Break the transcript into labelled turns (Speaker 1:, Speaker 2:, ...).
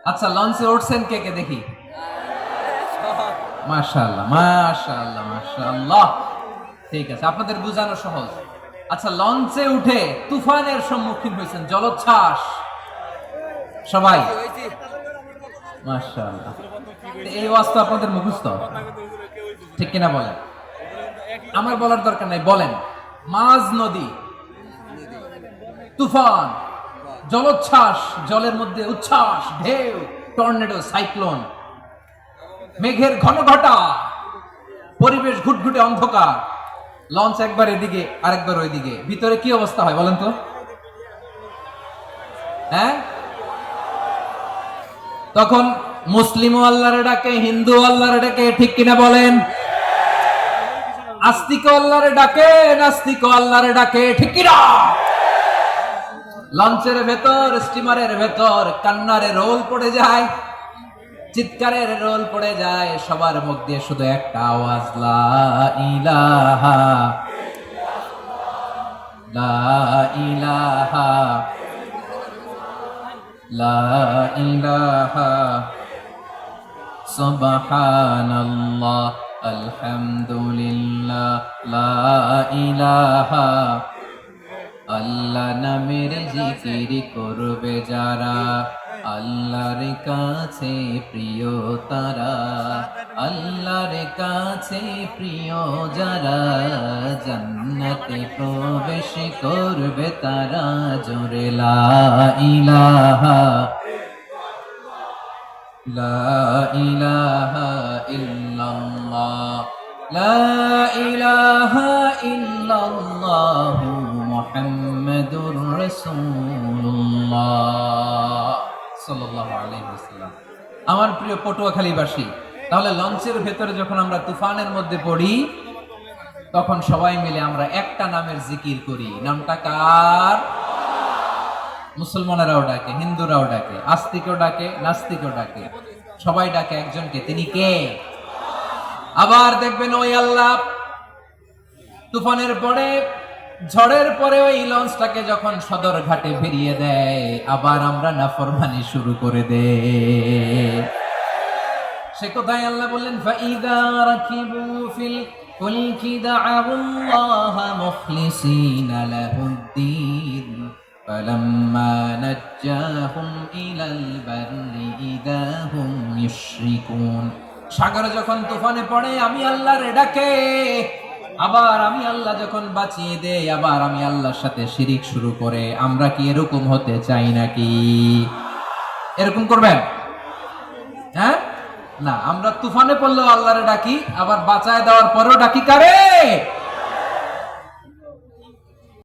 Speaker 1: আচ্ছা, লঞ্চে উঠছেন কে কে দেখি? মাশাআল্লাহ, মাশাআল্লাহ, মাশাআল্লাহ। ঠিক আছে, আপনাদের বোঝানো সহজ। আচ্ছা, লঞ্চে উঠে তুফানের সম্মুখীন হয়েছেন, জলোচ্ছ্বাস, সবাই? মাশাআল্লাহ। এই ওয়াজ তো আপনাদের মুখস্থ, ঠিক কিনা বলেন? আমার বলার দরকার নাই, বলেন। মাঝ নদী, তুফান, জলোচ্ছ্বাস, জলের মধ্যে উচ্ছ্বাস, ঢেউ, টর্নেডো, সাইক্লোন, মেঘের ঘন ঘটা, পরিবেশ ঘুটঘুটে অন্ধকার, লঞ্চ একবার এদিকে আরেকবার ওইদিকে, ভিতরে কি অবস্থা হয় বলেন তো? হ্যাঁ, তখন মুসলিমও আল্লাহরে ডাকে, হিন্দু আল্লাহরে ডাকে, ঠিক কিনা বলেন? আস্তিক আল্লাহরে ডাকে, নাস্তিক আল্লাহরে ডাকে, ঠিক কিনা? লঞ্চের ভেতর, স্টিমারের ভেতর কান্নারে রোল পড়ে যায়, চিৎকারের রোল পড়ে যায়, সবার মুখ দিয়ে শুধু একটা আওয়াজ, লা ইলাহা, লা ইলাহা, লা ইলাহা, সুবহানাল্লাহ, আলহামদুলিল্লাহ, লা ইলাহা। আল্লাহ নামের জিকির করবে যারা, আল্লাহর কাছে প্রিয় তারা, আল্লাহর কাছে প্রিয় যারা, জান্নাতে প্রবেশ করবে তারা, জোরে লা ইলাহা, লা ইলাহা ইল্লাল্লাহ, লা ইলাহা ইল্লাল্লাহ, মুহাম্মাদুর রাসূলুল্লাহ সাল্লাল্লাহু আলাইহি ওয়াসাল্লাম। আমার প্রিয় পটুয়াখালীবাসী, তাহলে লঞ্চের ভেতরে যখন আমরা তুফানের মধ্যে পড়ি, তখন সবাই মিলে আমরা একটা নামের জিকির করি। নামটা কার? মুসলমানেরাও ডাকে, হিন্দুরাও ডাকে, আস্তিকও ডাকে, নাস্তিকও ডাকে, সবাই ডাকে একজনকে। তিনি কে? আবার দেখবেন ওই আল্লাহ তুফানের পরে, ঝড়ের পরে ওই লঞ্চটাকে যখন সদর ঘাটে ফিরিয়ে দেয়, আবার আমরা নাফরমানি শুরু করে দেই। সে কোথায় আল্লাহ বললেন, ফাইদা রাকিবু ফিল ফুলকি দাআউল্লাহ মুখলিসিনা লাহুদ্দিন ফালাম্মা নাজ্জাহুম ইলাল বাররি ইযা হুম ইউশরিকুন। সাগরে যখন তুফানে পড়ে আমি আল্লাহর ডাকে, আবার আমি আল্লাহ যখন বাঁচিয়ে দেই, আবার আমি আল্লাহর সাথে শিরিক শুরু করে। আমরা কি এরকম হতে চাই নাকি? এরকম করবেন? হ্যাঁ না, আমরা তুফানে পড়লেও আল্লাহরে ডাকি, আবার বাঁচায় দেওয়ার পরেও ডাকি কারে?